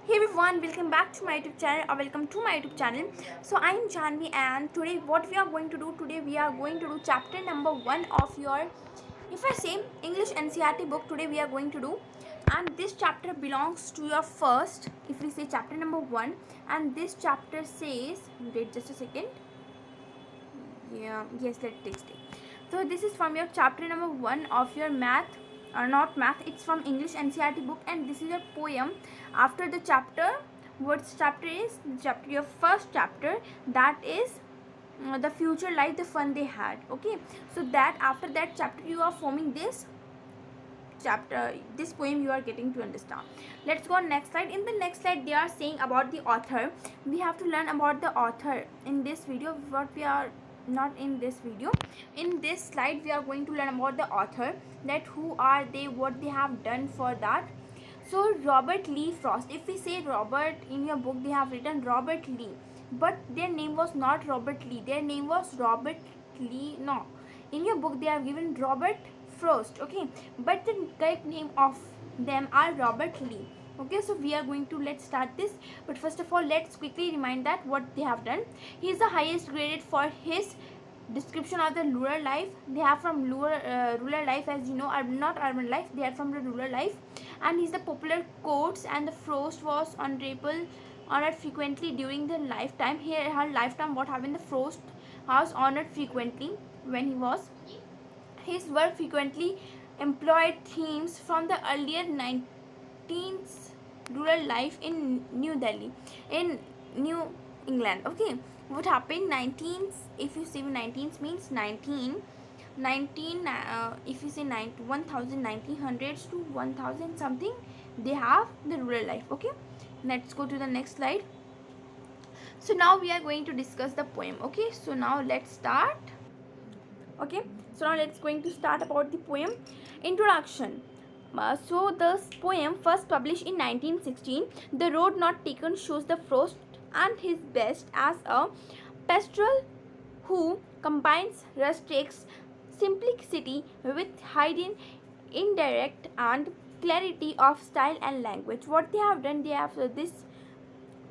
Hey everyone, welcome back to my YouTube channel or welcome to my YouTube channel. So I am Janvi and today what we are going to do we are going to do chapter number 1 of your, if I say, English NCERT book. Today we are going to do, and this chapter belongs to your first, if we say chapter number 1, and this chapter says, wait just a second, yes, let's take it. So this is from your chapter number 1 of your math, or not math, it's from English NCERT book, and this is your poem after the chapter. What chapter is? Chapter, your first chapter, that is the future life, the fun they had. Okay, so that after that chapter you are forming this chapter, this poem you are getting to understand. Let's go on next slide. In the next slide they are saying about the author. We have to learn about the author in this video. What we are not in this video, in this slide we are going to learn about the author, that who are they, what they have done for that. So Robert Lee Frost, if we say Robert, in your book they have written Robert Lee, but their name was not Robert Lee, their name was Robert Lee, no, in your book they are given Robert Frost. Okay, but the correct name of them are Robert Lee. Okay, so we are going to, let's start this, but first of all let's quickly remind that what they have done. He is the highest graded for his description of the rural life. They are from rural life, as you know, not urban life, they are from the rural life. And he's the popular quotes, and the Frost was honored frequently during the lifetime. Here her lifetime, what happened, the Frost was honored frequently when he was, his work frequently employed themes from the earlier 19th rural life in New Delhi, in New England. Okay, what happened 19th, if you say 19th means 19, if you say 1900s to 1000 something, they have the rural life. Okay, let's go to the next slide. So now we are going to discuss the poem. Okay, so now let's start. Okay, so now let's going to start about the poem. Introduction. So this poem first published in 1916. The road not taken shows the Frost and his best as a pastoral who combines rustic's simplicity with hidden indirect and clarity of style and language. What they have done, they have, this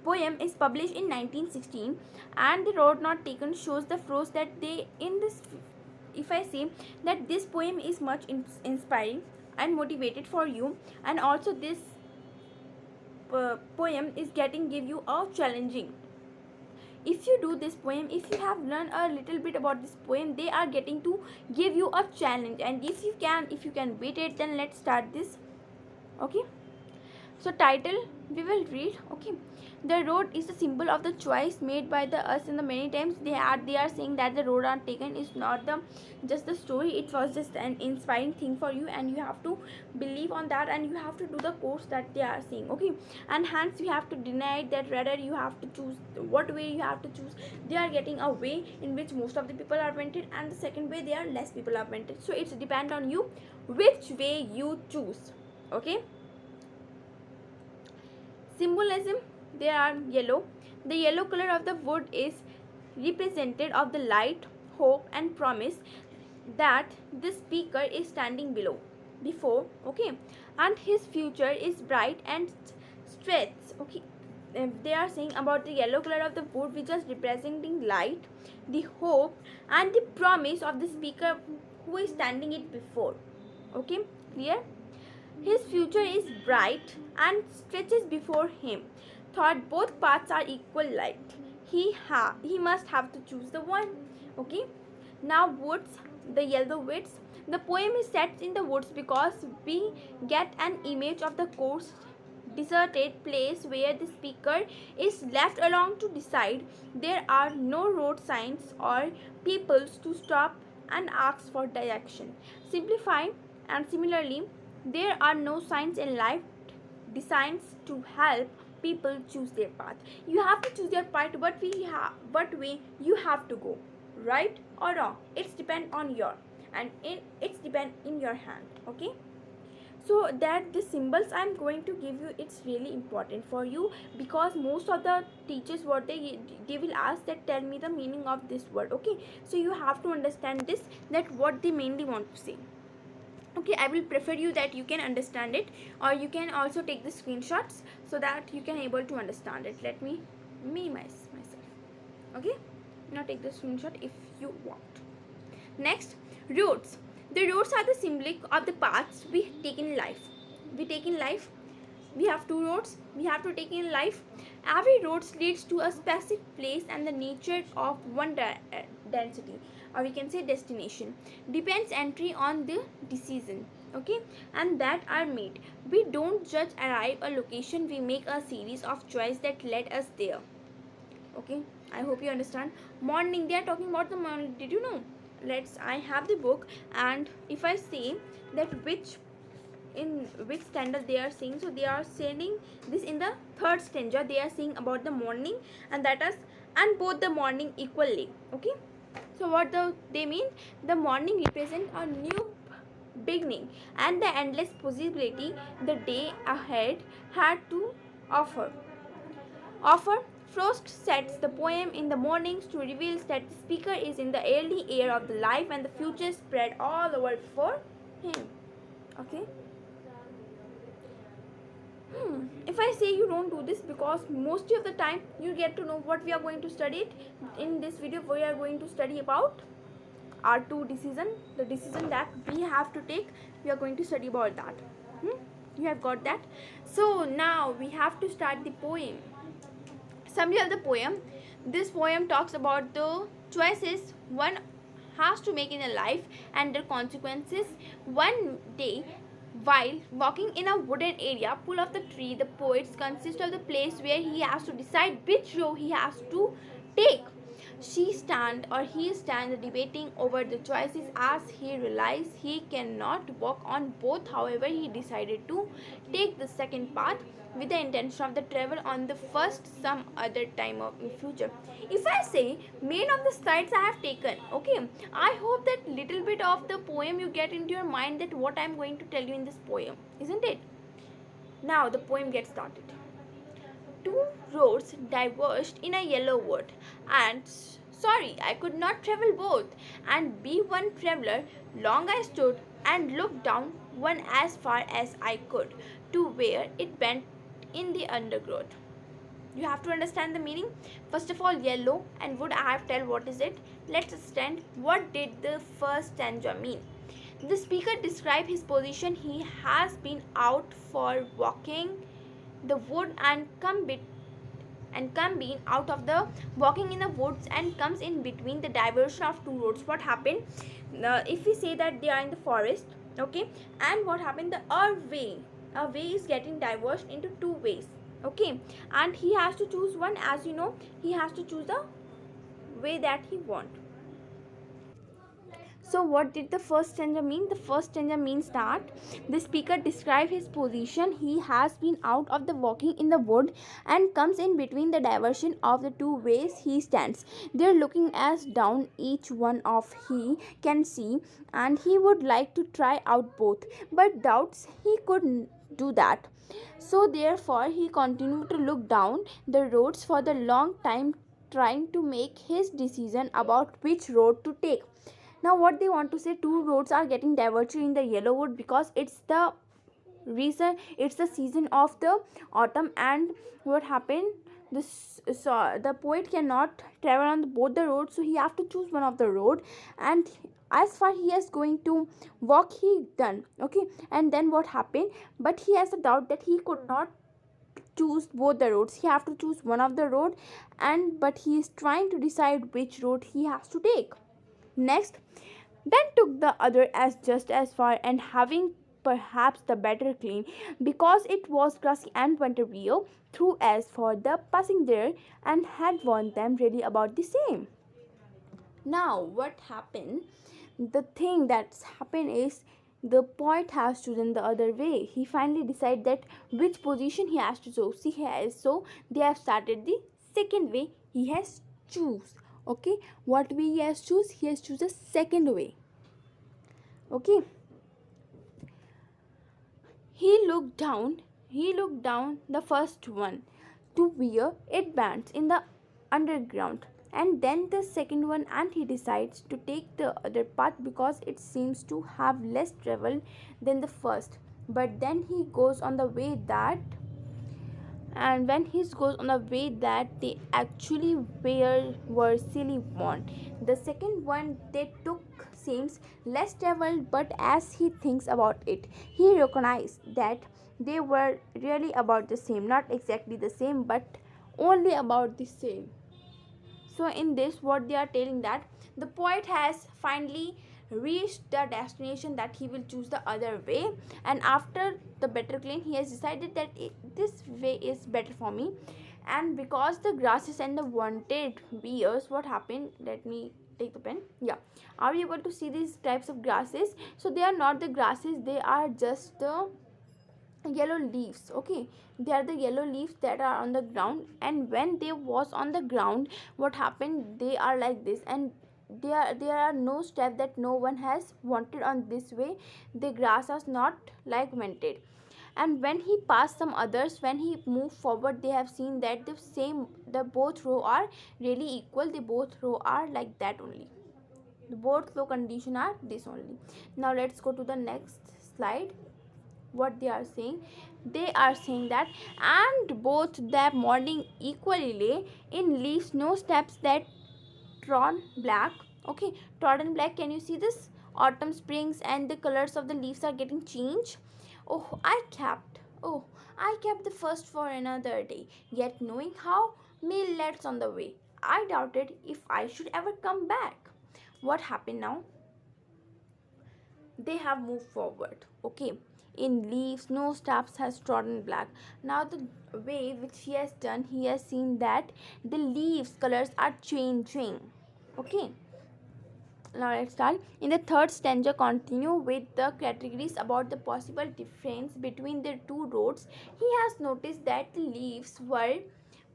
poem is published in 1916, and the road not taken shows the Frost that they in this, if I say that this poem is much inspiring and motivated for you, and also this poem is getting give you a challenging. If you do this poem, if you have learned a little bit about this poem, they are getting to give you a challenge, and if you can beat it, then let's start this. Okay, so title we will read. Okay, the road is the symbol of the choice made by the us, in the many times they are saying that the road taken is not the just the story, it was just an inspiring thing for you, and you have to believe on that, and you have to do the course that they are saying. Okay, and hence you have to deny that, rather you have to choose what way you have to choose. They are getting a way in which most of the people are wanted, and the second way they are less people are wanted, so it's depend on you which way you choose. Okay, symbolism, there are yellow. The yellow color of the wood is represented of the light, hope and promise that the speaker is standing before. Okay, and his future is bright and stretched. Okay, they are saying about the yellow color of the wood, which is representing light, the hope and the promise of the speaker who is standing it before. Okay, clear? His future is bright and stretches before him. Thought both paths are equal light. He must have to choose the one. Okay. Now woods, the yellow woods. The poem is set in the woods because we get an image of the coarse, deserted place where the speaker is left alone to decide. There are no road signs or people to stop and ask for direction. Simplify, and similarly, there are no signs in life designed to help people choose their path. You have to choose your path, what way you have to go, right or wrong. It's depend on your, and it's depend in your hand. Okay, so that the symbols I'm going to give you, it's really important for you, because most of the teachers, what they will ask that tell me the meaning of this word. Okay, so you have to understand this, that what they mainly want to say. Okay, I will prefer you that you can understand it, or you can also take the screenshots so that you can able to understand it. Let me minimize myself. Okay, now take the screenshot if you want. Next, roads. The roads are the symbolic of the paths we take in life. We take in life, we have two roads we have to take in life. Every road leads to a specific place, and the nature of one density, or we can say destination, depends entry on the decision, okay, and that are made. We don't just arrive a location, we make a series of choices that led us there. Okay, I hope you understand. Morning, they are talking about the morning. Did you know? Let's I have the book, and if I say that in which stanza they are saying, so they are saying this in the third stanza. They are saying about the morning, and that is, and both the morning equally. Okay, so what they mean, the morning represent a new beginning and the endless possibility the day ahead had to offer. Frost sets the poem in the mornings to reveal that the speaker is in the early air of the life and the future spread all over for him. Okay. If I say you don't do this, because most of the time you get to know what we are going to study it. In this video we are going to study about R2 decision, the decision that we have to take. We are going to study about that. You have got that. So now we have to start the poem. Summary of the poem. This poem talks about the choices one has to make in a life and their consequences. One day, while walking in a wooden area full of the tree, the poet consists of the place where he has to decide which road he has to take. He stands debating over the choices as he realizes he cannot walk on both. However, he decided to take the second path with the intention of the travel on the first some other time in future. If I say main of the slides I have taken, okay, I hope that little bit of the poem you get into your mind that what I am going to tell you in this poem, isn't it? Now the poem gets started. Two roads diverged in a yellow wood, and sorry, I could not travel both, and be one traveler. Long I stood and looked down one as far as I could to where it bent in the undergrowth. You have to understand the meaning. First of all, yellow and wood, I have tell what is it. Let's understand what did the first stanza mean. The speaker described his position. He has been out for walking the wood and come being out of the walking in the woods and comes in between the diversion of two roads. What happened, if we say that they are in the forest, okay, and what happened, the a way is getting diverged into two ways, okay, and he has to choose one. As you know, he has to choose the way that he want. So what did the first stanza mean? The first stanza means that the speaker describes his position. He has been out of the walking in the wood and comes in between the diversion of the two ways he stands. They're looking as down each one of he can see, and he would like to try out both, but doubts he couldn't do that. So therefore he continued to look down the roads for the long time, trying to make his decision about which road to take. Now what they want to say, two roads are getting diverged in the yellow wood because it's the reason, it's the season of the autumn. And what happened, the poet cannot travel on both the roads, so he have to choose one of the road, and as far he is going to walk, he done, okay. And then what happened, but he has a doubt that he could not choose both the roads, he have to choose one of the road, and but he is trying to decide which road he has to take. Next, then took the other as just as far, and having perhaps the better clean, because it was grassy and went a real through as for the passing there, and had warned them really about the same. Now what happened, the thing that's happened is the poet has chosen the other way. He finally decided that which position he has to choose. So they have started the second way he has choose. Okay, what way he has choose? He has choose the second way. Okay, he looked down the first one to where it bends in the underground, and then the second one, and he decides to take the other path because it seems to have less travel than the first. But then he goes on the way that, and when he goes on a way that they actually were silly want. The second one they took seems less traveled, but as he thinks about it, he recognized that they were really about the same, not exactly the same, but only about the same. So in this, what they are telling that the poet has finally reached the destination, that he will choose the other way, and after the better clean he has decided that this way is better for me. And because the grasses and the wanted beers, what happened, let me take the pen. Yeah, are you able to see these types of grasses? So they are not the grasses, they are just the yellow leaves. Okay, they are the yellow leaves that are on the ground, and when they was on the ground, what happened, they are like this, and there are no steps that no one has wanted on this way. The grass is not like wanted. And when he passed some others, when he moved forward, they have seen that the both row are really equal, the both row are like that only, the both row condition are this only. Now let's go to the next slide. What they are saying, they are saying that, and both the morning equally lay in leaves, no steps that trodden black. Okay, trodden black, can you see this? Autumn springs and the colors of the leaves are getting changed. Oh, I kept the first for another day, yet knowing how may let's on the way, I doubted if I should ever come back. What happened now? They have moved forward. Okay, in leaves no steps has trodden black. Now the way which he has done, he has seen that the leaves colors are changing. Okay, now let's start. In the third stanza, continue with the categories about the possible difference between the two roads. He has noticed that the leaves were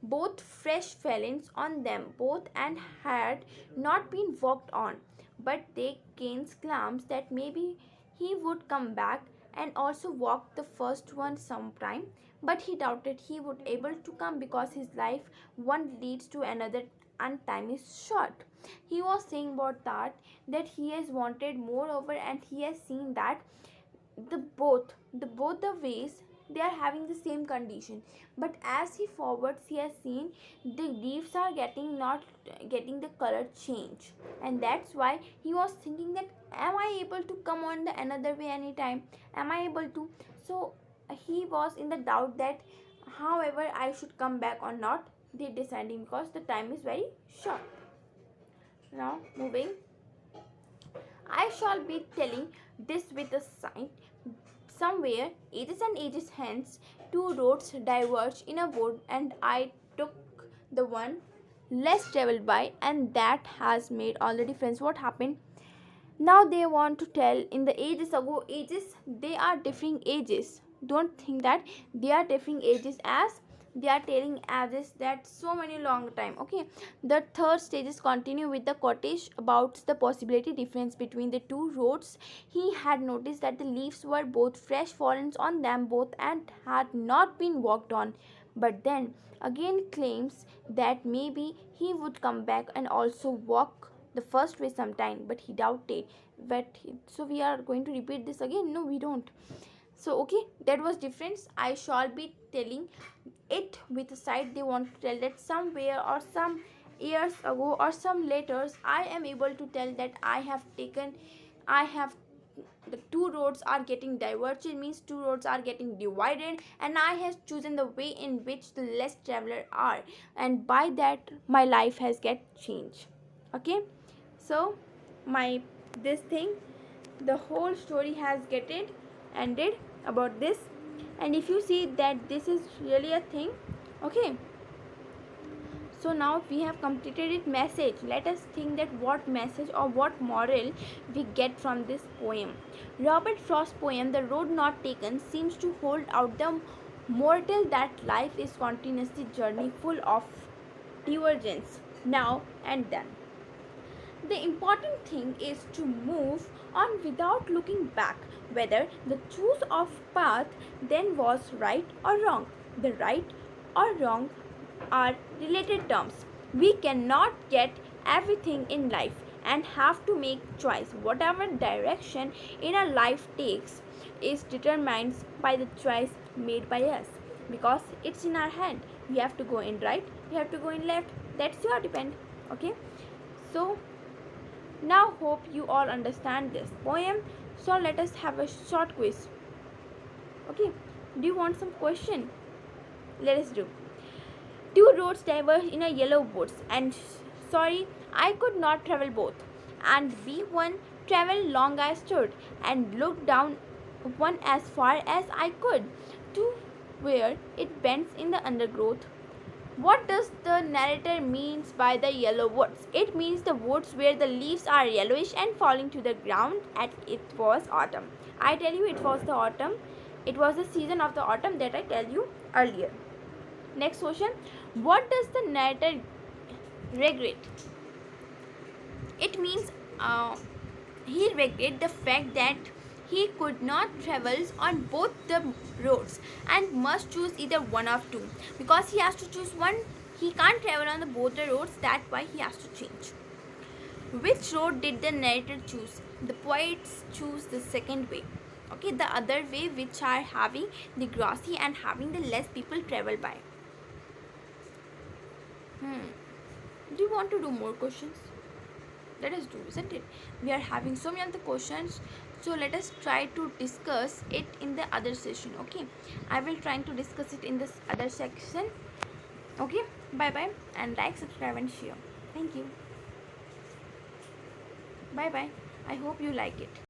both fresh fallings on them both and had not been walked on, but they Keynes claims that maybe he would come back and also walk the first one sometime, but he doubted he would able to come because his life one leads to another and time is short. He was saying about that he has wanted moreover, and he has seen that both the ways they are having the same condition, but as he forwards, he has seen the leaves are getting not getting the color change, and that's why he was thinking that, am I able to come on the another way anytime, am I able to? So he was in the doubt that however I should come back or not. They deciding because the time is very short. Now moving, I shall be telling this with a sign. Somewhere, ages and ages hence, two roads diverged in a wood, and I took the one less traveled by, and that has made all the difference. What happened? Now they want to tell in the ages ago, ages, they are differing ages. Don't think that they are differing ages, as they are telling ages that so many long time. Okay, the third stages continue with the cottage about the possibility difference between the two roads. He had noticed that the leaves were both fresh fallen on them both and had not been walked on, but then again claims that maybe he would come back and also walk the first way sometime, but he doubted. So we are going to repeat this again? No, we don't. So okay, that was difference. I shall be telling it with a side. They want to tell that somewhere or some years ago or some letters, I am able to tell that I have the two roads are getting diverged, means two roads are getting divided, and I have chosen the way in which the less traveler are, and by that my life has get changed. Okay, so my this thing, the whole story has getted ended about this. And if you see that this is really a thing. Okay, so now we have completed it message. Let us think that what message or what moral we get from this poem. Robert Frost's poem The Road Not Taken seems to hold out the mortal that life is continuously journey full of divergence now and then. The important thing is to move on without looking back, whether the choice of path then was right or wrong. The right or wrong are related terms. We cannot get everything in life and have to make choice. Whatever direction in our life takes is determined by the choice made by us, because it's in our hand. We have to go in right, we have to go in left, that's your depend. Okay, so now hope you all understand this poem. So let us have a short quiz. Okay, do you want some question? Let us do. Two roads diverged in a yellow woods, and sorry, I could not travel both. And B1 traveled long I stood, and looked down one as far as I could, to where it bends in the undergrowth. What does the narrator means by the yellow woods? It means the woods where the leaves are yellowish and falling to the ground, and it was autumn. I tell you, it was the autumn. It was the season of the autumn that I tell you earlier. Next question. What does the narrator regret? It means he regret the fact that he could not travel on both the roads and must choose either one of two, because he has to choose one. He can't travel on the both the roads, that's why he has to change. Which road did the narrator choose? The poets choose the second way. Okay, the other way, which are having the grassy and having the less people travel by. Do you want to do more questions? Let us do, isn't it? We are having so many of the questions, so let us try to discuss it in the other session. Okay, I will try to discuss it in this other section. Okay, bye bye, and like, subscribe and share. Thank you. Bye bye. I hope you like it.